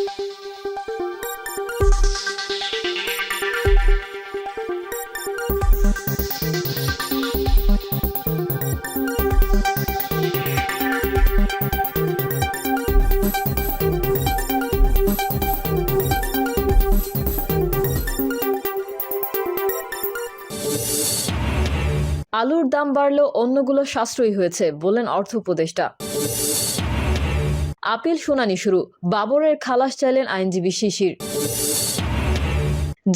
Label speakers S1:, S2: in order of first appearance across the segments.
S1: আলুর দাম বাড়লেও অন্যগুলো সাশ্রয়ী হয়েছে বললেন অর্থ উপদেষ্টা। আপিল শুনানি শুরু, বাবরের খালাস চাইলেন আইনজীবী শিশির।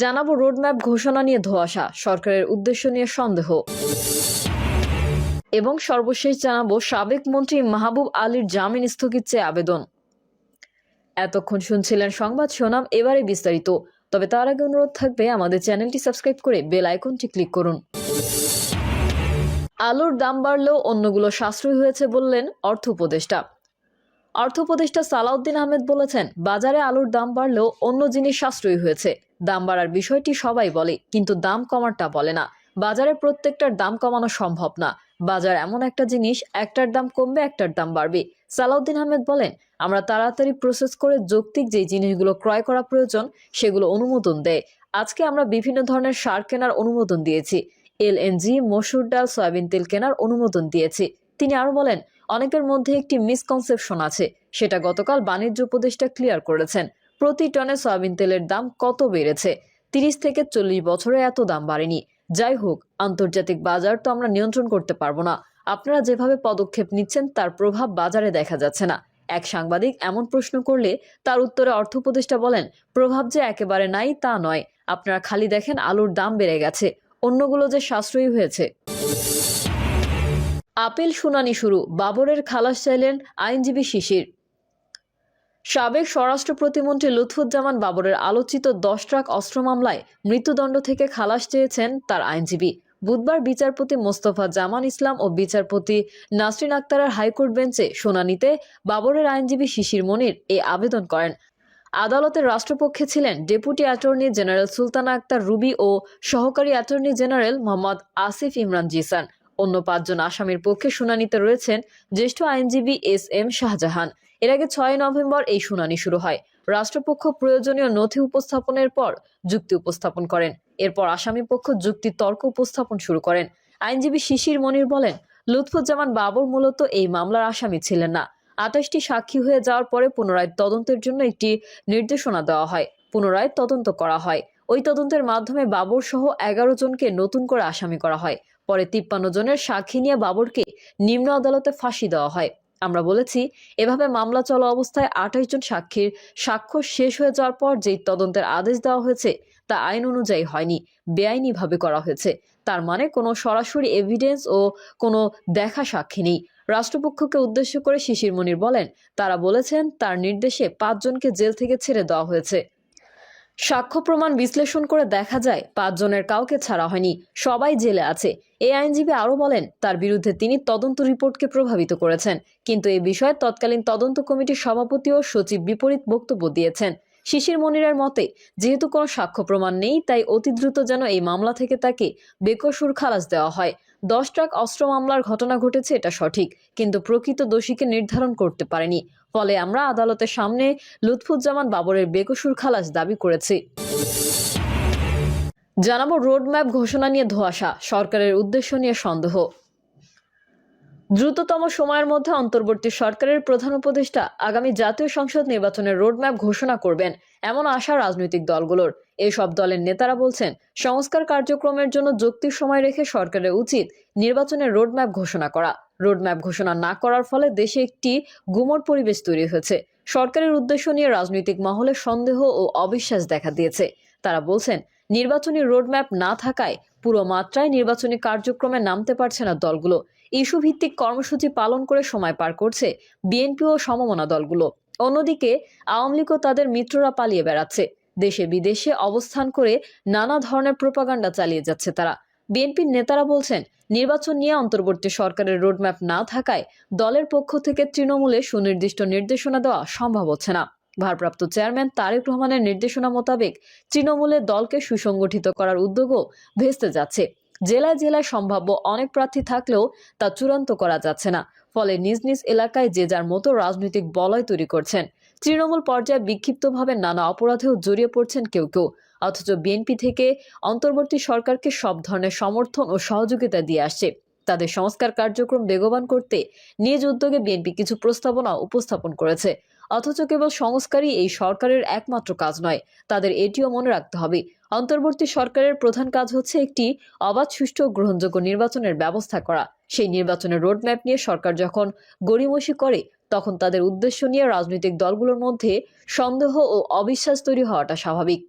S1: জানাবো রোডম্যাপ ঘোষণা নিয়ে ধোঁয়াশা, সরকারের উদ্দেশ্য নিয়ে সন্দেহ। এবং সর্বশেষ জানাবো সাবেক মন্ত্রী মাহবুব আলীর জামিন স্থগিত চেয়ে আবেদন। এতক্ষণ শুনছিলেন সংবাদ শিরোনাম, এবারে বিস্তারিত। তবে তার আগে অনুরোধ থাকবে আমাদের চ্যানেলটি সাবস্ক্রাইব করে বেল আইকনটি ক্লিক করুন। আলুর দাম বাড়লেও অন্যগুলো সাশ্রয়ী হয়েছে বললেন অর্থ উপদেষ্টা। অর্থ উপদেষ্টা সালাউদ্দিন আহমেদ বলেছেন, বাজারে আলুর দাম বাড়লেও অন্য জিনিস সাশ্রয়ী হয়েছে। দাম বাড়ার বিষয়টি সবাই বলে, কিন্তু দাম কমারটা বলে না। বাজারে প্রত্যেকটার দাম কমানো সম্ভব না। বাজার এমন একটা জিনিস, একটার দাম কমবে, একটার দাম বাড়বে। সালাউদ্দিন আহমেদ বলেন, আমরা তাড়াতাড়ি প্রসেস করে যৌক্তিক যে জিনিসগুলো ক্রয় করা প্রয়োজন সেগুলো অনুমোদন দেয়। আজকে আমরা বিভিন্ন ধরনের সার কেনার অনুমোদন দিয়েছি। এলএনজি, মসুর ডাল, সয়াবিন তেল কেনার অনুমোদন দিয়েছি। তিনি আরো বলেন, অনেকের মধ্যে একটি মিসকনসেপশন আছে, সেটা গতকাল বাণিজ্য উপদেষ্টা ক্লিয়ার করেছেন। প্রতি টনে সয়াবিন তেলের দাম কত বেড়েছে? 30 থেকে 40 বছরে এত দাম বাড়েনি। যাই হোক, আন্তর্জাতিক বাজার তো আমরা নিয়ন্ত্রণ করতে পারবো না। আপনারা যেভাবে পদক্ষেপ নিচ্ছেন তার প্রভাব বাজারে দেখা যাচ্ছে না। এক সাংবাদিক এমন প্রশ্ন করলে তার উত্তরে অর্থ উপদেষ্টা বলেন, প্রভাব যে একেবারে নাই তা নয়। আপনারা খালি দেখেন আলুর দাম বেড়ে গেছে, অন্যগুলো যে সাশ্রয়ী হয়েছে। আপিল শুনানি শুরু, বাবরের খালাস চাইলেন আইনজীবী শিশির। সাবেক স্বরাষ্ট্র প্রতিমন্ত্রী লুৎফুজ্জামান বাবরের আলোচিত 10 ট্রাক অস্ত্র মামলায় মৃত্যুদণ্ড থেকে খালাস চেয়েছেন তার আইনজীবী। বুধবার বিচারপতি মোস্তফা জামান ইসলাম ও বিচারপতি নাসরিন আক্তারের হাইকোর্ট বেঞ্চে শুনানিতে বাবরের আইনজীবী শিশির মনির এই আবেদন করেন। আদালতের রাষ্ট্রপক্ষে ছিলেন deputy attorney general Sultana Akter Ruby ও সহকারী অ্যাটর্নি জেনারেল মোহাম্মদ আসিফ ইমরান জিসান। অন্য 5 জন আসামির পক্ষে শুনানিতে রয়েছেন জ্যেষ্ঠ আইনজীবী SM শাহজাহান। এর আগে 6 নভেম্বর এই শুনানি শুরু হয়। রাষ্ট্রপক্ষ প্রয়োজনীয় নথি উপস্থাপনের পর যুক্তি উপস্থাপন করেন। এরপর আসামি পক্ষ যুক্তি তর্ক উপস্থাপন শুরু করেন। আইনজীবী শিশির মনির বলেন, লুৎফুজ্জামান বাবর মূলত এই মামলার আসামি ছিলেন না। 28টি সাক্ষী হয়ে যাওয়ার পরে পুনরায় তদন্তের জন্য একটি নির্দেশনা দেওয়া হয়। পুনরায় তদন্ত করা হয়। ওই তদন্তের মাধ্যমে বাবর সহ 11 জনকে নতুন করে আসামি করা হয়। পরে 53 জনের সাক্ষী নিয়ে বাবরকে নিম্ন আদালতে ফাঁসি দেওয়া হয়। আমরা বলেছি, এভাবে মামলা চলা অবস্থায় 28 জন সাক্ষীর সাক্ষ্য শেষ হয়ে যাওয়ার পর যেই তদন্তের আদেশ দেওয়া হয়েছে তা আইন অনুযায়ী হয়নি, বেআইনিভাবে করা হয়েছে। তার মানে কোনো সরাসরি এভিডেন্স ও কোনো দেখা সাক্ষী নেই। রাষ্ট্রপক্ষকে উদ্দেশ্য করে শিশির মনির বলেন, তারা বলেছেন তার নির্দেশে 5 জনকে জেল থেকে ছেড়ে দেওয়া হয়েছে। সাক্ষ্য প্রমাণ বিশ্লেষণ করে দেখা যায় 5 জনের কাউকে ছাড়া হয়নি, সবাই জেলে আছে। এই আইনজীবী আরো বলেন, তার বিরুদ্ধে তিনি তদন্ত রিপোর্টকে প্রভাবিত করেছেন, কিন্তু এই বিষয়ে তৎকালীন তদন্ত কমিটির সভাপতি ও সচিব বিপরীত বক্তব্য দিয়েছেন। শিশির মনিরের মতে, যেহেতু কোনো সাক্ষ্য প্রমাণ নেই, তাই অতি দ্রুত যেন এই মামলা থেকে তাকে বেকসুর খালাস দেওয়া হয়। 10 ট্রাক অস্ত্র মামলার ঘটনা ঘটেছে, এটা সঠিক, কিন্তু প্রকৃত দোষীকে নির্ধারণ করতে পারেনি। ফলে আমরা আদালতের সামনে লুৎফুজ্জামান বাবরের বেকসুর খালাস দাবি করেছি। জানাবো রোডম্যাপ ঘোষণা নিয়ে ধোঁয়াশা, সরকারের উদ্দেশ্য নিয়ে সন্দেহ। দ্রুততম সময়ের মধ্যে অন্তর্বর্তী সরকারের প্রধান উপদেষ্টা আগামী জাতীয় সংসদ নির্বাচনের রোডম্যাপ ঘোষণা করবেন, এমন আশা রাজনৈতিক দলগুলোর। এসব দলের নেতারা বলছেন, সংস্কার কার্যক্রমের জন্য যৌক্তিক সময় রেখে সরকারের উচিত নির্বাচনের রোডম্যাপ ঘোষণা করা। রোডম্যাপ ঘোষণা না করার ফলে দেশে একটি গুমট পরিবেশ তৈরি হয়েছে। সরকারের উদ্দেশ্য নিয়ে রাজনৈতিক মহলে সন্দেহ ও অবিশ্বাস দেখা দিয়েছে। তারা বলছেন, নির্বাচনী রোডম্যাপ না থাকায় পুরো মাত্রায় নির্বাচনী কার্যক্রমে নামতে পারছে না দলগুলো। ইস্যু ভিত্তিক কর্মসূচি পালন করে সময় পার করছে বিএনপি ও সমমনা দলগুলো। অন্যদিকে আওয়ামী লীগ ও তাদের মিত্ররা পালিয়ে বেড়াচ্ছে। দেশে বিদেশে অবস্থান করে নানা ধরনের প্রোপাগান্ডা চালিয়ে যাচ্ছে তারা। বিএনপির নেতারা বলছেন, নির্বাচন নিয়ে অন্তর্বর্তী সরকারের রোডম্যাপ না থাকায় দলের পক্ষ থেকে তৃণমূলে সুনির্দিষ্ট নির্দেশনা দেওয়া সম্ভব হচ্ছে না। ভারপ্রাপ্ত চেয়ারম্যান তারেক রহমানের নির্দেশনা মোতাবেক তৃণমূলের দলকে সুসংগঠিত করার উদ্যোগও ভেস্তে যাচ্ছে। জেলায় জেলায় সম্ভাব্য অনেক প্রার্থী থাকলেও তা চূড়ান্ত করা যাচ্ছে না, ফলে নিজ নিজ এলাকায় যে যার মতো রাজনৈতিক বলয় তৈরি করছেন। তৃণমূল পর্যায়ে বিক্ষিপ্তভাবে নানা অপরাধেও জড়িয়ে পড়ছেন কেউ কেউ, অথচ বিএনপি থেকে অন্তর্বর্তী সরকারকে সব ধরনের সমর্থন ও সহযোগিতা দিয়ে আসছে। তাদের সংস্কার কার্যক্রম বেগবান করতে নিজ উদ্যোগে বিএনপি কিছু প্রস্তাবনা উপস্থাপন করেছে। অথচ কেবল সংস্কারই এই সরকারের একমাত্র কাজ নয়, তাদের এটিও মনে রাখতে হবে অন্তর্বর্তী সরকারের প্রধান কাজ হচ্ছে একটি অবাধ, সুষ্ঠু ও গ্রহণযোগ্য নির্বাচনের ব্যবস্থা করা। সেই নির্বাচনের রোডম্যাপ নিয়ে সরকার যখন গড়িমসি করে, তখন তাদের উদ্দেশ্য নিয়ে রাজনৈতিক দলগুলোর মধ্যে সন্দেহ ও অবিশ্বাস তৈরি হওয়াটা স্বাভাবিক।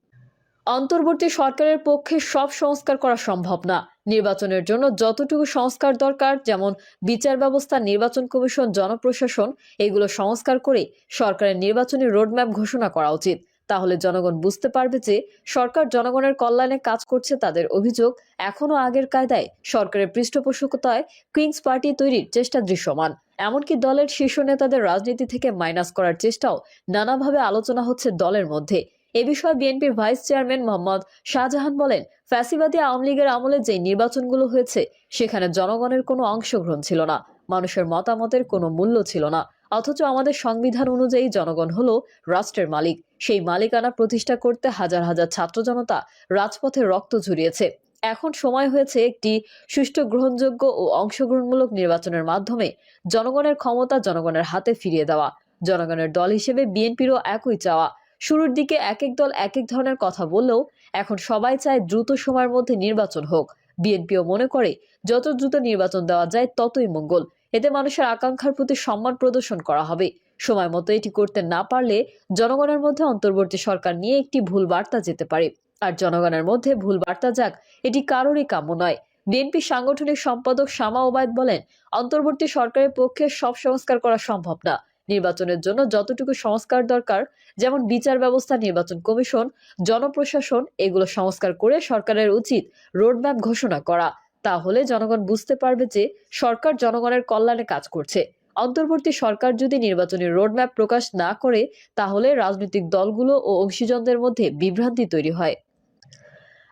S1: অন্তর্বর্তী সরকারের পক্ষে সব সংস্কার করা সম্ভব না। নির্বাচনের জন্য যতটুকু সংস্কার দরকার, যেমন বিচার ব্যবস্থা, নির্বাচন কমিশন, জনপ্রশাসন, এগুলো সংস্কার করে সরকারের নির্বাচনী রোডম্যাপ ঘোষণা করা উচিত। তাহলে জনগণ বুঝতে পারবে যে সরকার জনগণের কল্যাণে কাজ করছে। তাদের অভিযোগ, এখনো আগের কায়দায় সরকারের পৃষ্ঠপোষকতায় কুইন্স পার্টি তৈরির চেষ্টা দৃশ্যমান। এমনকি দলের শীর্ষ নেতাদের রাজনীতি থেকে মাইনাস করার চেষ্টাও নানাভাবে আলোচনা হচ্ছে দলের মধ্যে। এ বিষয়ে বিএনপির ভাইস চেয়ারম্যান মোহাম্মদ শাহজাহান বলেন, ফ্যাসিবাদী আওয়ামী লীগের আমলে যে নির্বাচনগুলো হয়েছে সেখানে জনগণের কোনো অংশগ্রহণ ছিল না, মানুষের মতামতের কোনো মূল্য ছিল না। অথচ আমাদের সংবিধান অনুযায়ী জনগণ হলো রাষ্ট্রের মালিক। সেই মালিকানা প্রতিষ্ঠা করতে হাজার হাজার ছাত্র জনতা রাজপথে রক্ত ঝরিয়েছে। এখন সময় হয়েছে একটি সুষ্ঠু, গ্রহণযোগ্য ও অংশগ্রহণমূলক নির্বাচনের মাধ্যমে জনগণের ক্ষমতা জনগণের হাতে ফিরিয়ে দেওয়া। জনগণের দল হিসেবে বিএনপিরও একই চাওয়া। শুরুর দিকে এক এক দল এক এক ধরনের কথা বললেও এখন সবাই চায় দ্রুত সময়ের মধ্যে নির্বাচন হোক। বিএনপিও মনে করে যত দ্রুত নির্বাচন দেওয়া যায় ততই মঙ্গল। এতে মানুষের আকাঙ্ক্ষার প্রতি সম্মান প্রদর্শন করা হবে। সময় মতো এটি করতে না পারলে জনগণের মধ্যে অন্তর্বর্তী সরকার নিয়ে একটি ভুল বার্তা যেতে পারে। আর জনগণের মধ্যে ভুল বার্তা যাক, এটি কারোরই কাম্য নয়। বিএনপি সাংগঠনিক সম্পাদক শামা ওবায়দ বলেন, অন্তর্বর্তী সরকারের পক্ষে সব সংস্কার করা সম্ভব না। নির্বাচনের জন্য যতটুকু সংস্কার দরকার, যেমন বিচার ব্যবস্থা, নির্বাচন কমিশন, জনপ্রশাসন, এগুলো সংস্কার করে সরকারের উচিত রোডম্যাপ ঘোষণা করা। তাহলে জনগণ বুঝতে পারবে যে সরকার জনগণের কল্যাণে কাজ করছে। অন্তর্বর্তী সরকার যদি নির্বাচনী রোডম্যাপ প্রকাশ না করে, তাহলে রাজনৈতিক দলগুলো ও অংশীজনদের মধ্যে বিভ্রান্তি তৈরি হয়।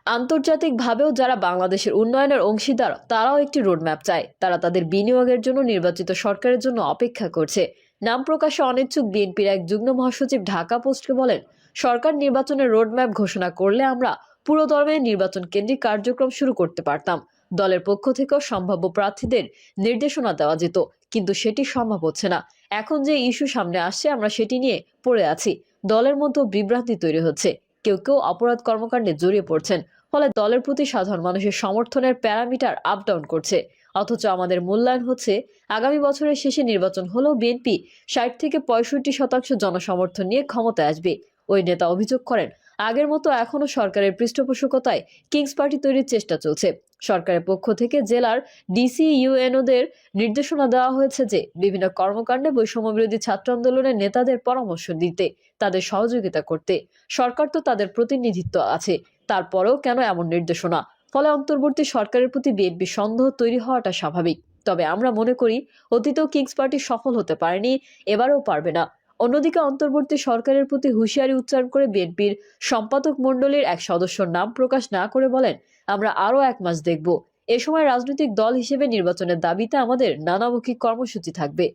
S1: আন্তর্জাতিকভাবেও যারা বাংলাদেশের উন্নয়নের অংশীদার, তারাও একটি রোডম্যাপ চায়। তারা তাদের বিনিয়োগের জন্য নির্বাচিত সরকারের জন্য অপেক্ষা করছে। নাম প্রকাশে অনিচ্ছুক বিএনপির এক যুগ্ম মহাসচিব ঢাকা পোস্টকে বলেন, সরকার নির্বাচনের রোডম্যাপ ঘোষণা করলে আমরা পুরো দমে নির্বাচন কেন্দ্রিক কার্যক্রম শুরু করতে পারতাম। দলের পক্ষ থেকেও সম্ভাব্য প্রার্থীদের নির্দেশনা দেওয়া যেত, কিন্তু সেটি সম্ভব হচ্ছে না। এখন যে ইস্যু সামনে আসছে, আমরা সেটি নিয়ে পড়ে আছি। দলের মধ্যে বিভ্রান্তি তৈরি হচ্ছে, কেউ কেউ অপরাধ কর্মকাণ্ডে জড়িয়ে পড়ছেন। ফলে দলের প্রতি সাধারণ মানুষের সমর্থনের প্যারামিটার আপ ডাউন করছে। অথচ আমাদের মূল্যায়ন হচ্ছে, আগামী বছরের শেষে নির্বাচন হলেও বিএনপি ৬০ থেকে ৬৫% জনসমর্থন নিয়ে ক্ষমতায় আসবে। ওই নেতা অভিযোগ করেন, আগের মতো এখনো সরকারের পৃষ্ঠপোষকতায় কিংস পার্টি তৈরির চেষ্টা চলছে। সরকারের পক্ষ থেকে জেলার ডিসি ইউএনওদের নির্দেশনা দেওয়া হয়েছে যে বিভিন্ন কর্মকাণ্ডে বৈষম্য বিরোধী ছাত্র আন্দোলনের নেতাদের পরামর্শ দিতে, তাদের সহযোগিতা করতে। সরকার তো তাদের প্রতিনিধিত্ব আছে, তারপরেও কেন এমন নির্দেশনা? ফলে অন্তর্বর্তী সরকারের প্রতি বিএনপি সন্দেহ তৈরি হওয়াটা স্বাভাবিক। তবে আমরা মনে করি, অতীতেও কিংস পার্টি সফল হতে পারেনি, এবারেও পারবে না। অন্যদিকে অন্তর্বর্তী সরকারের প্রতি হুঁশিয়ারি উচ্চারণ করে বিএনপির সম্পাদক মণ্ডলীর এক সদস্যর নাম প্রকাশ না করে বলেন, আমরা আরও 1 মাস দেখব। এ সময় রাজনৈতিক দল হিসেবে নির্বাচনের দাবিতে আমাদের নানামুখী কর্মসূচি থাকবে।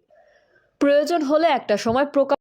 S1: প্রয়োজন হলে একটা সময় প্রকাশ